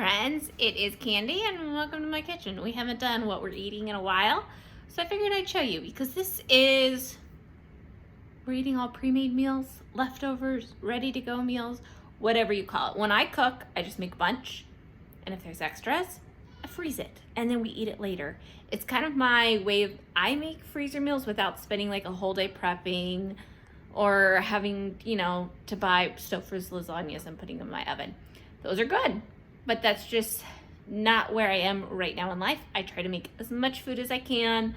friends, it is Kandi and welcome to my kitchen. We haven't done what we're eating in a while, so I figured I'd show you because we're eating all pre-made meals, leftovers, ready to go meals, whatever you call it. When I cook, I just make a bunch, and if there's extras, I freeze it and then we eat it later. It's kind of my way of, I make freezer meals without spending like a whole day prepping or having, to buy stove-froze lasagnas and putting them in my oven. Those are good, but that's just not where I am right now in life. I try to make as much food as I can,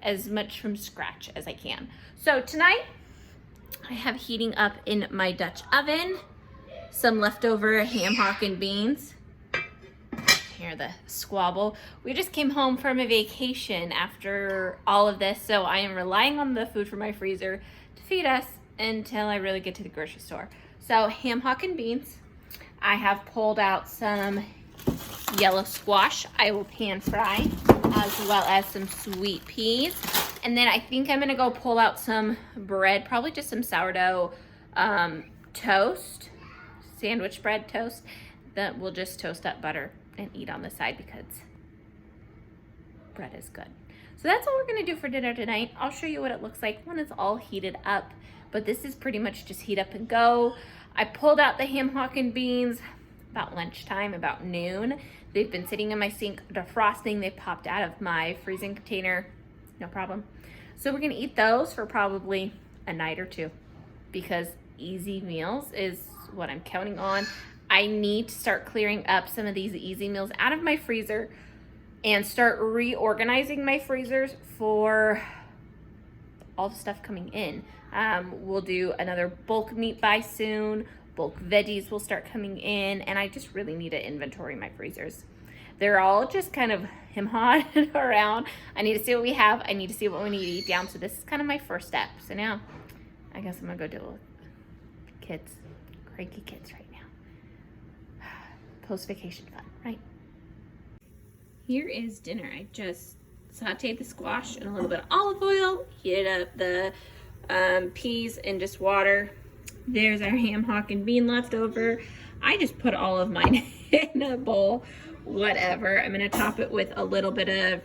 as much from scratch as I can. So tonight, I have heating up in my Dutch oven some leftover ham hock and beans. Here, the squabble. We just came home from a vacation after all of this, so I am relying on the food from my freezer to feed us until I really get to the grocery store. So ham hock and beans. I have pulled out some yellow squash I will pan fry, as well as some sweet peas. And then I think I'm gonna go pull out some bread, probably just some sourdough toast, sandwich bread toast, that we'll just toast up butter and eat on the side because bread is good. So that's what we're gonna do for dinner tonight. I'll show you what it looks like when it's all heated up, but this is pretty much just heat up and go. I pulled out the ham hock and beans about lunchtime, about noon. They've been sitting in my sink defrosting. They popped out of my freezing container, no problem. So we're gonna eat those for probably a night or two because easy meals is what I'm counting on. I need to start clearing up some of these easy meals out of my freezer and start reorganizing my freezers for all the stuff coming in. We'll do another bulk meat buy soon. Bulk veggies will start coming in, and I just really need to inventory my freezers. They're all just kind of hem-hawed around. I need to see what we have. I need to see what we need to eat down. So this is kind of my first step. So now I guess I'm gonna go deal with kids, cranky kids right now. Post-vacation fun, right? Here is dinner. I just sauteed the squash in a little bit of olive oil, heated up the peas in just water. There's our ham hock and bean leftover. I just put all of mine in a bowl, whatever. I'm gonna top it with a little bit of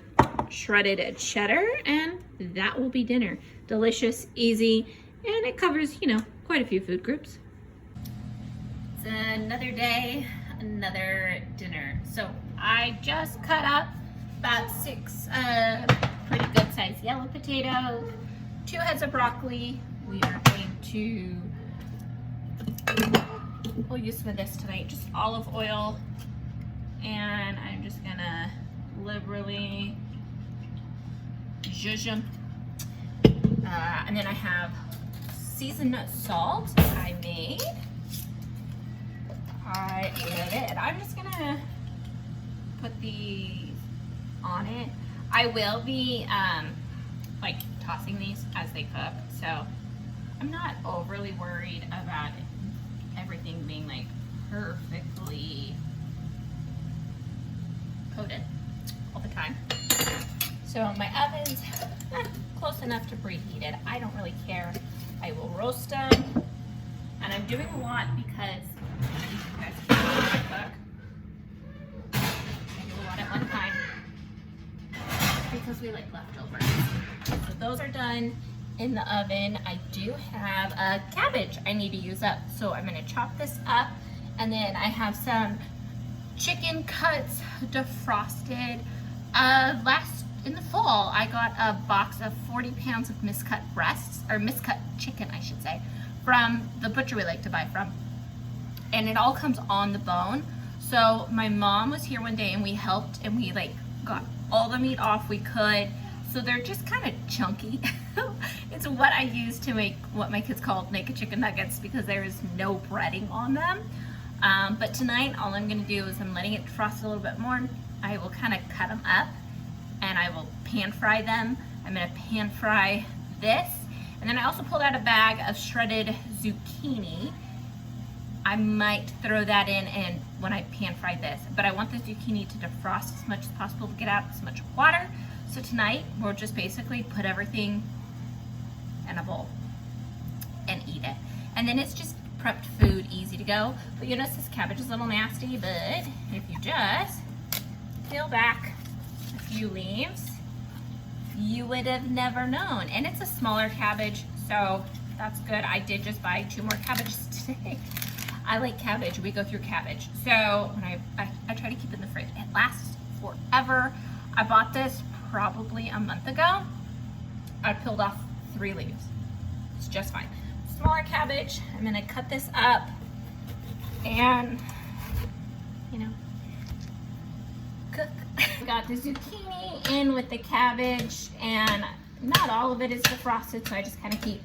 shredded cheddar, and that will be dinner. Delicious, easy, and it covers, quite a few food groups. It's another day, another dinner. So I just cut up about 6 pretty good sized yellow potatoes, 2 heads of broccoli. We are going to, we'll use some of this tonight, just olive oil, and I'm just gonna liberally zhuzh them. And then I have seasoned salt I made. I love it. And I'm just gonna put these on it. I will be like tossing these as they cook, so I'm not overly worried about everything being like perfectly coated all the time. So my oven's close enough to preheat it. I don't really care. I will roast them, and I'm doing a lot because you guys can cook. I do a lot at one time because we like leftovers. So those are done in the oven. I do have a cabbage I need to use up, so I'm gonna chop this up, and then I have some chicken cuts defrosted. In the fall, I got a box of 40 pounds of miscut breasts, or miscut chicken, I should say, from the butcher we like to buy from, and it all comes on the bone. So my mom was here one day and we helped, and we got all the meat off we could. So they're just kind of chunky. It's what I use to make what my kids call naked chicken nuggets because there is no breading on them. But tonight, all I'm gonna do is I'm letting it defrost a little bit more. I will kind of cut them up and I will pan fry them. I'm gonna pan fry this. And then I also pulled out a bag of shredded zucchini. I might throw that in and when I pan fry this, but I want the zucchini to defrost as much as possible to get out as much water. So tonight, we'll just basically put everything in a bowl and eat it. And then it's just prepped food, easy to go. But you notice this cabbage is a little nasty, but if you just peel back a few leaves. You would have never known. And it's a smaller cabbage, so that's good. I did just buy 2 more cabbages today. I like cabbage. We go through cabbage. So when I try to keep it in the fridge. It lasts forever. I bought this probably a month ago. I peeled off 3 leaves. It's just fine. Smaller cabbage. I'm gonna cut this up and, you know, cook. Got the zucchini in with the cabbage, and not all of it is defrosted, so I just kind of keep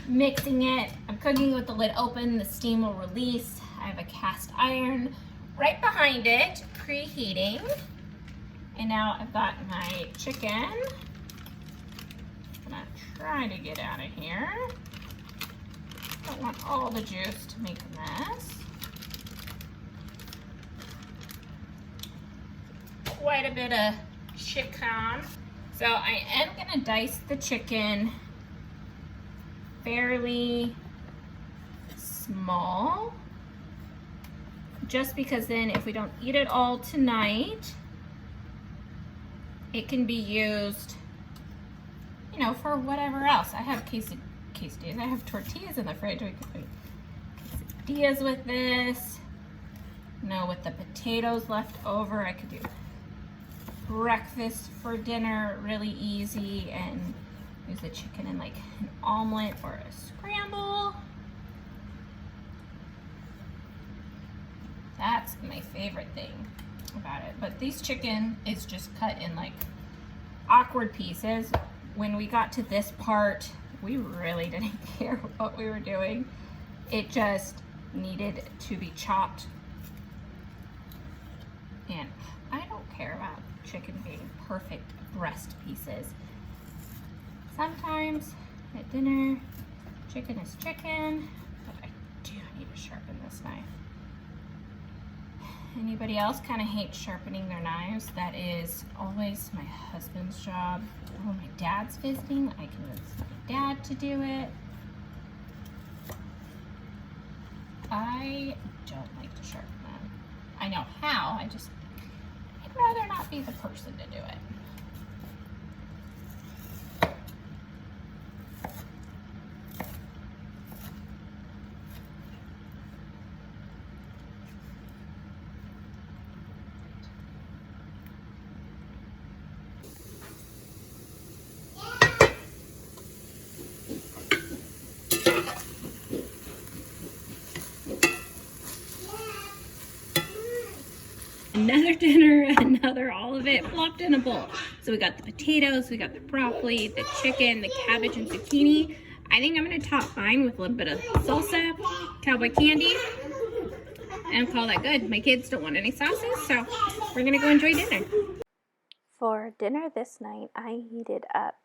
mixing it. I'm cooking with the lid open. The steam will release. I have a cast iron right behind it, preheating. And now I've got my chicken. I'm gonna try to get out of here. Don't want all the juice to make a mess. Quite a bit of chicken. So I am gonna dice the chicken fairly small, just because then if we don't eat it all tonight, it can be used, you know, for whatever else. I have quesadillas. I have tortillas in the fridge. We could make quesadillas with this. You know, with the potatoes left over, I could do breakfast for dinner really easy and use the chicken in like an omelet or a scramble. That's my favorite thing about it. But this chicken is just cut in like awkward pieces. When we got to this part, we really didn't care what we were doing. It just needed to be chopped. And I don't care about chicken being perfect breast pieces. Sometimes at dinner, chicken is chicken, but I do need to sharpen this knife. Anybody else kind of hates sharpening their knives? That is always my husband's job. When my dad's visiting, I convince my dad to do it. I don't like to sharpen them. I know how, I'd rather not be the person to do it. Another dinner, another all of it plopped in a bowl. So we got the potatoes, we got the broccoli, the chicken, the cabbage, and zucchini. I think I'm gonna top mine with a little bit of salsa, cowboy candy, and call that good. My kids don't want any sauces, so we're gonna go enjoy dinner. For dinner this night, I heated up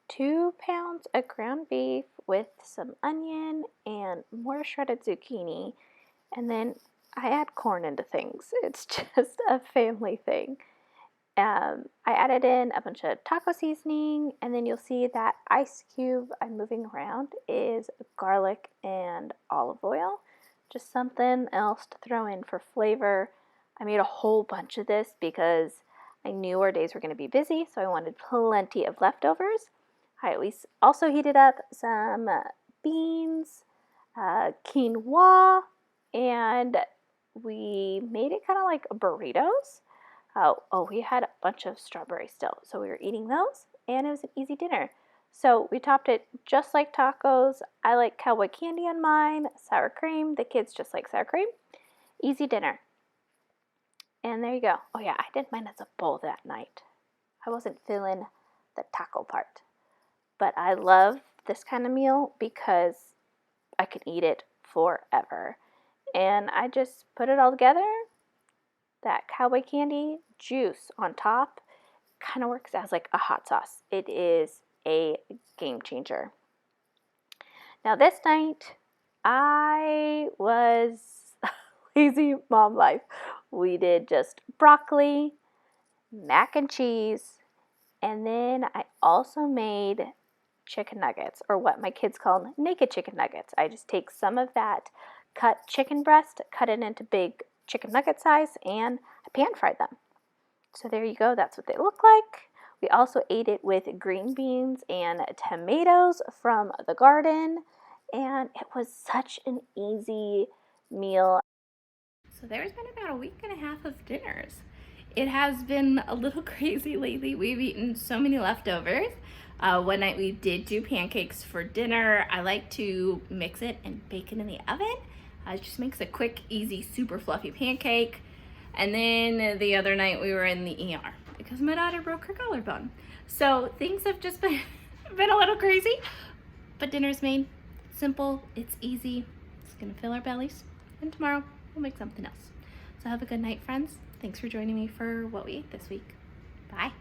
2 pounds of ground beef with some onion and more shredded zucchini, and then I add corn into things. It's just a family thing. I added in a bunch of taco seasoning, and then you'll see that ice cube I'm moving around is garlic and olive oil. Just something else to throw in for flavor. I made a whole bunch of this because I knew our days were going to be busy, so I wanted plenty of leftovers. I also heated up some beans, quinoa, and we made it kind of like burritos. We had a bunch of strawberries still, so we were eating those, and it was an easy dinner. So we topped it just like tacos. I like cowboy candy on mine, sour cream. The kids just like sour cream. Easy dinner. And there you go. Oh yeah, I did mine as a bowl that night. I wasn't feeling the taco part. But I love this kind of meal because I can eat it forever. And I just put it all together. That cowboy candy juice on top kind of works as like a hot sauce. It is a game changer. Now this night, I was lazy mom life. We did just broccoli, mac and cheese, and then I also made chicken nuggets, or what my kids call naked chicken nuggets. I just take some of that cut chicken breast, cut it into big chicken nugget size, and pan fried them. So there you go, that's what they look like. We also ate it with green beans and tomatoes from the garden, and it was such an easy meal. So there's been about a week and a half of dinners. It has been a little crazy lately. We've eaten so many leftovers. One night we did do pancakes for dinner. I like to mix it and bake it in the oven. It just makes a quick, easy, super fluffy pancake. And then the other night we were in the ER because my daughter broke her collarbone. So things have just been a little crazy, but dinner's made. It's simple, it's easy. It's gonna fill our bellies, and tomorrow we'll make something else. So have a good night, friends. Thanks for joining me for what we ate this week. Bye.